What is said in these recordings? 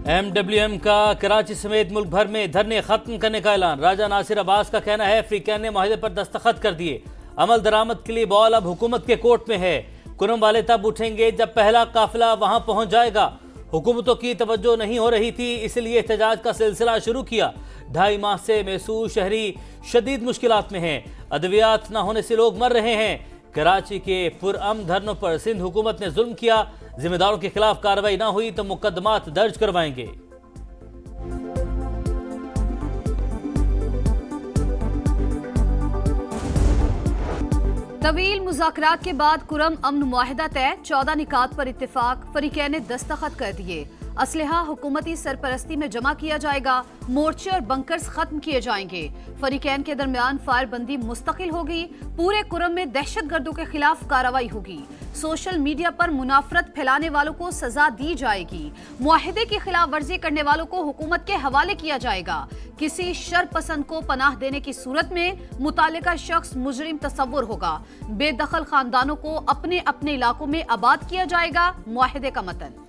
MWM का कराची समेत मुल्क भर में धरने खत्म करने का ऐलान। राजा नासिर अब्बास का कहना है अफ्रीकन ने माहिदे पर दस्तखत कर दिए। अमल दरामद के लिए बॉल अब हुकूमत के कोर्ट में है। कुरम वाले तब उठेंगे जब पहला काफिला वहां पहुंच जाएगा। हुकूमतों की तवज्जो नहीं हो रही थी, इसलिए एहतजाज का सिलसिला शुरू किया। 2.5 माह से मैसूर शहरी शदीद मुश्किलात में हैं। अद्वियात न होने से लोग मर रहे हैं। कराची के पुरअमन धरनों पर सिंध हुकूमत ने जुल्म किया। जिम्मेदारों के खिलाफ कार्रवाई न हुई तो मुकदमात दर्ज करवाएंगे। तवील मुज़ाकरात के बाद कुरम अमन मुआहिदा तय। 14 निकात पर इत्तेफाक। फरीकैन ने दस्तखत कर दिए। असलहा हुकूमती सरपरस्ती में जमा किया जाएगा। मोर्चे और बंकर्स खत्म किए जाएंगे। फरीकैन के दरमियान फायरबंदी मुस्तकिल होगी। पूरे कुरम में दहशतगर्दों के खिलाफ कार्रवाई होगी। सोशल मीडिया पर मुनाफरत फैलाने वालों को सजा दी जाएगी। मुआहिदे की खिलाफ वर्जी करने वालों को हुकूमत के हवाले किया जाएगा। किसी शरपसंद को पनाह देने की सूरत में मुतालिका शख्स मुजरिम तस्वुर होगा। बेदखल खानदानों को अपने अपने इलाकों में आबाद किया जाएगा। मुआहिदे का मतन।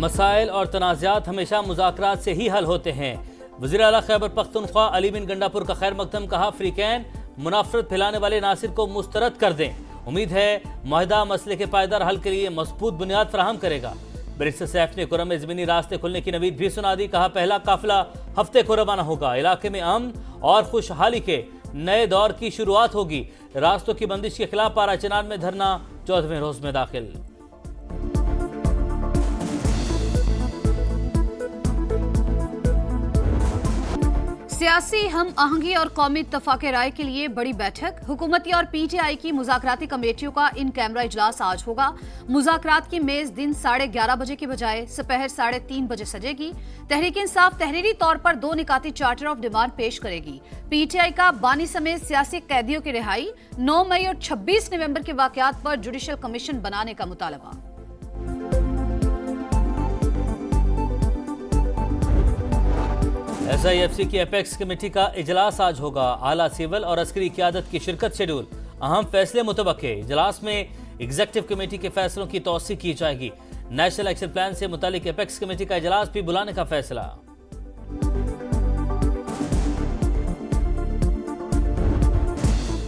मसाइल और तनाज़ात हमेशा मुज़ाकरात से ही हल होते हैं। वज़ीर आला खैबर पख्तूनख्वा अली बिन गंडापुर का खैर मकदम। कहा अफ्रीकैन मुनाफरत फैलाने वाले नासिर को मुस्तरद कर दें। उम्मीद है मुआहिदा मसले के पायदार हल के लिए मजबूत बुनियाद फराहम करेगा। बैरिस्टर सैफ ने कुरम में ज़मीनी रास्ते खुलने की नवीद भी सुना दी। कहा पहला काफिला हफ्ते को रवाना होगा। इलाके में अमन और खुशहाली के नए दौर की शुरुआत होगी। रास्तों की बंदिश के खिलाफ पारा चिनार में धरना 14वें रोज में दाखिल। सियासी हम आहंगी और कौमी इत्तफाक राय के लिए बड़ी बैठक। हुकूमती और PTI की मुज़ाकराती कमेटियों का इन कैमरा इजलास आज होगा। मुज़ाकरात की मेज दिन 11:30 बजे के बजाय दोपहर 3:30 बजे सजेगी। तहरीक इंसाफ तहरीरी तौर पर 2 निकाती चार्टर ऑफ डिमांड पेश करेगी। PTI का बानी समेत सियासी कैदियों की रिहाई, 9 मई और 26 नवंबर के वाकयात पर जुडिशल कमीशन बनाने का मुतालबा। SIFC की एपेक्स कमेटी का इजलास आज होगा। आला सिविल और अस्करी क़यादत की शिरकत शेड्यूल। अहम फैसले मुतवक्के। इजलास में एग्जीक्यूटिव कमेटी के फैसलों की तौसीक की जाएगी। नेशनल एक्शन प्लान से मुतालिक एपेक्स कमेटी का इजलास भी बुलाने का फैसला।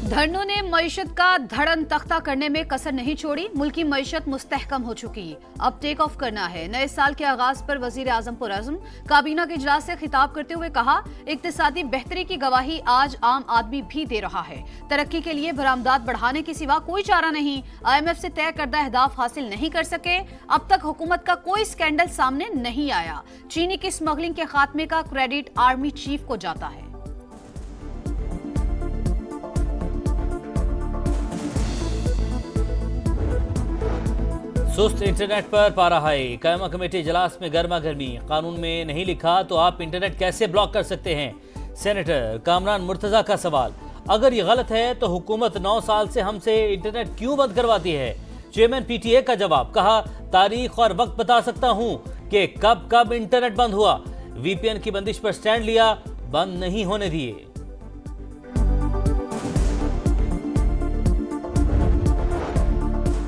धरनों ने मईशत का धड़न तख्ता करने में कसर नहीं छोड़ी। मुल्की मईशत मुस्तहकम हो चुकी। अब टेक ऑफ करना है। नए साल के आगाज पर वजीर आजम पुरअज़्म काबीना के इजलास से खिताब करते हुए कहा इक्तिसादी बेहतरी की गवाही आज आम आदमी भी दे रहा है। तरक्की के लिए बरामदात बढ़ाने के सिवा कोई चारा नहीं। IMF से तय करदा अहदाफ हासिल नहीं कर सके। अब तक हुकूमत का कोई स्कैंडल सामने नहीं आया। चीनी की स्मगलिंग के खात्मे का क्रेडिट आर्मी चीफ को जाता है। सुस्त इंटरनेट पर पारा हाई। कायमा कमेटी इजलास में गर्मा गर्मी। कानून में नहीं लिखा तो आप इंटरनेट कैसे ब्लॉक कर सकते हैं? सेनेटर कामरान मुर्तजा का सवाल। अगर ये गलत है तो हुकूमत 9 साल से हमसे इंटरनेट क्यों बंद करवाती है? चेयरमैन PTA का जवाब। कहा तारीख और वक्त बता सकता हूं कि कब कब इंटरनेट बंद हुआ। VPN की बंदिश पर स्टैंड लिया, बंद नहीं होने दिए।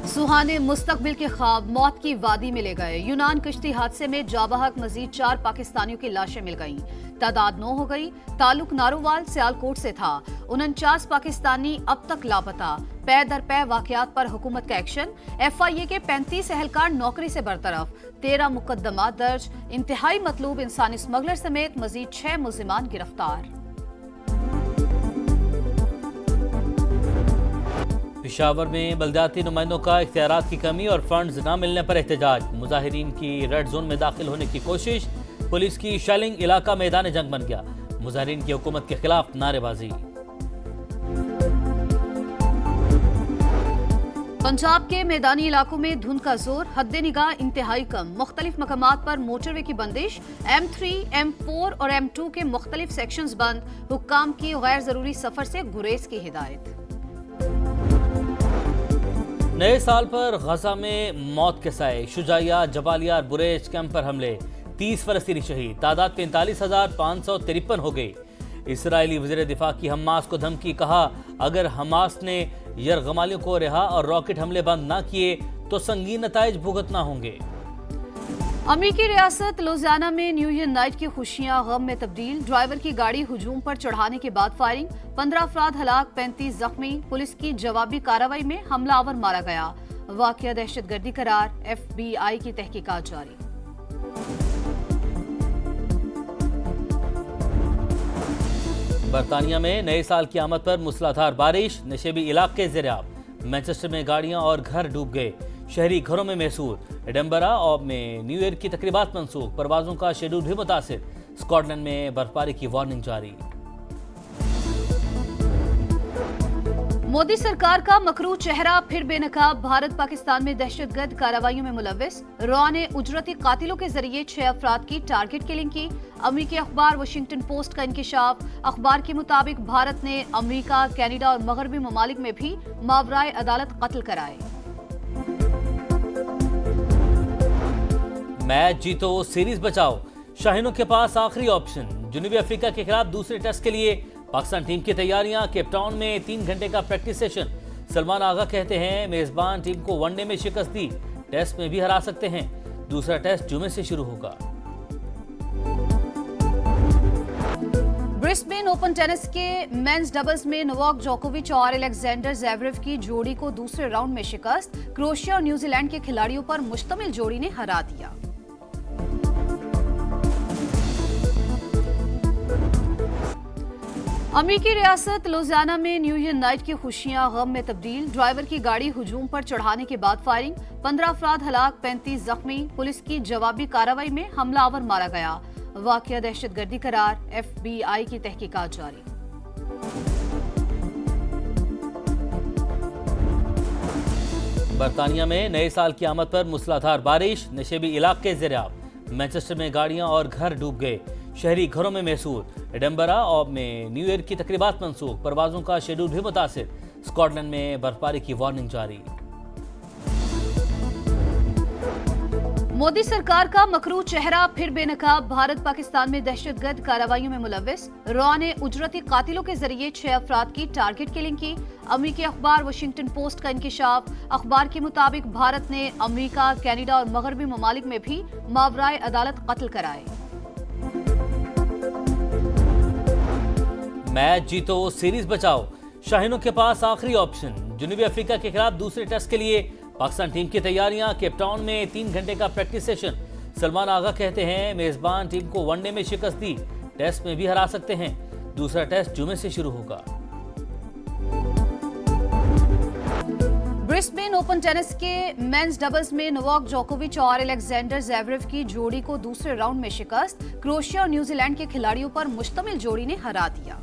सुहाने मुस्तकबिल के ख्वाब मौत की वादी में ले गए। यूनान कश्ती हादसे में जाबहक मजीद 4 पाकिस्तानियों की लाशें मिल गईं। तादाद 9 हो गई। ताल्लुक नारोवाल सियालकोट से था। 49 पाकिस्तानी अब तक लापता। पै दर पै वाकयात पर हुकूमत का एक्शन। FIA के 35 एहलकार नौकरी से बरतरफ। 13 मुकदमा दर्ज। इंतहाई मतलूब इंसानी स्मगलर समेत मजीद 6 मुल्जिमान गिरफ्तार। पेशावर में बल्दियाती नुमाइंदों का इख्तियारात की कमी और फंड्स न मिलने पर एहतजाज। मुजाहिरीन की रेड जोन में दाखिल होने की कोशिश। पुलिस की शेलिंग, इलाका मैदान जंग बन गया। मुजाहिरीन की हुकूमत के खिलाफ नारेबाजी। पंजाब के मैदानी इलाकों में धुंध का जोर। हद निगाह इंतहाई कम। मुख्तलिफ मकामात पर मोटरवे की बंदिश। M3, M4 और M2 के मुख्तलिफ सेक्शंस बंद। हुक्काम की गैर जरूरी सफर से गुरेज की हिदायत। नए साल पर गजा में मौत के साए। शुजाइया, जबालिया और बुरेज कैंप पर हमले। 30 फलस्तीनी शहीद। तादाद 43,553 हो गई। इसराइली वज़ीर दिफा की हमास को धमकी, कहा अगर हमास ने यरगमालियों को रिहा और रॉकेट हमले बंद ना किए तो संगीन नताइज भुगतना होंगे। अमेरिकी रियासत लुजियाना में न्यू ईयर नाइट की खुशियां गम में तब्दील। ड्राइवर की गाड़ी हुजूम पर चढ़ाने के बाद फायरिंग, 15 अफराद हलाक, 35 जख्मी। पुलिस की जवाबी कार्रवाई में हमलावर मारा गया। वाकया दहशतगर्दी करार, FBI की तहकीकात जारी। बरतानिया में नए साल की आमद पर मूसलाधार बारिश, नशेबी इलाके ज़ेर-ए-आब। मैनचेस्टर में गाड़ियां और घर डूब गए, शहरी घरों में महसूर। एडिनबरा में न्यू ईयर की तकरीबात मंसूख, परवाजों का शेड्यूल भी मुतासिर। स्कॉटलैंड में बर्फबारी की वार्निंग जारी। मोदी सरकार का मकरू चेहरा फिर बेनकाब। भारत पाकिस्तान में दहशतगर्द कार्रवाइयों में मुलव्विस। रॉ ने उजरती कातिलों के जरिए 6 अफराद की टारगेट किलिंग की। अमेरिकी अखबार वाशिंगटन पोस्ट का इंकिशाफ। अखबार के मुताबिक भारत ने अमेरिका, कनाडा और मगरबी ममालिक में भी मावराए अदालत कत्ल कराए। मैच जीतो सीरीज बचाओ, शाहीनों के पास आखिरी ऑप्शन। जनूबी अफ्रीका के खिलाफ दूसरे टेस्ट के लिए पाकिस्तान टीम की तैयारियां। केपटाउन में 3 घंटे का प्रैक्टिस सेशन। सलमान आगा कहते हैं मेजबान टीम को वनडे में शिकस्त दी, टेस्ट में भी हरा सकते हैं। दूसरा टेस्ट जुमे से शुरू होगा। ब्रिस्बेन ओपन टेनिस के मेंस डबल्स में नोवाक जोकोविच और अलेक्जेंडर ज़ेवरेव की जोड़ी को दूसरे राउंड में शिकस्त। क्रोएशिया और न्यूजीलैंड के खिलाड़ियों पर मुश्तमिल जोड़ी ने हरा दिया। अमेरिकी रियासत लुजियाना में न्यू ईयर नाइट की खुशियां गम में तब्दील। ड्राइवर की गाड़ी हुजूम पर चढ़ाने के बाद फायरिंग, 15 अफराद हलाक, 35 जख्मी। पुलिस की जवाबी कार्रवाई में हमलावर मारा गया। वाकया दहशतगर्दी करार, FBI की तहकीकात जारी। बरतानिया में नए साल की आमद पर मूसलाधार बारिश, नशेबी इलाके ज़ेर-ए-आब। मैनचेस्टर में गाड़ियां और घर डूब गए, शहरी घरों में महसूर। एडिनबरा में न्यू ईयर की तकरीबात मंसूख, परवाजों का शेड्यूल भी मुतासिर। स्कॉटलैंड में बर्फबारी की वार्निंग जारी। मोदी सरकार का मकरू चेहरा फिर बेनकाब। भारत पाकिस्तान में दहशतगर्द कार्रवाइयों में मुलव्विस। रॉ ने उजरती कातिलों के जरिए 6 अफराद की टारगेट किलिंग की। अमेरिकी अखबार वाशिंगटन पोस्ट का इंकिशाफ। अखबार के मुताबिक भारत ने अमेरिका, कनाडा और मगरबी ममालिक में भी मावराए अदालत कत्ल कराए। मैच जीतो सीरीज बचाओ, शाहीनों के पास आखिरी ऑप्शन। जनूबी अफ्रीका के खिलाफ दूसरे टेस्ट के लिए पाकिस्तान टीम की तैयारियां। केपटाउन में 3 घंटे का प्रैक्टिस सेशन। सलमान आगा कहते हैं मेजबान टीम को वनडे में शिकस्त दी, टेस्ट में भी हरा सकते हैं। दूसरा टेस्ट जुमे से शुरू होगा। ब्रिस्बेन ओपन टेनिस के मेंस डबल्स में नोवाक जोकोविच और अलेक्जेंडर ज़ेवरेव की जोड़ी को दूसरे राउंड में शिकस्त। क्रोएशिया और न्यूजीलैंड के खिलाड़ियों पर मुश्तमिल जोड़ी ने हरा दिया।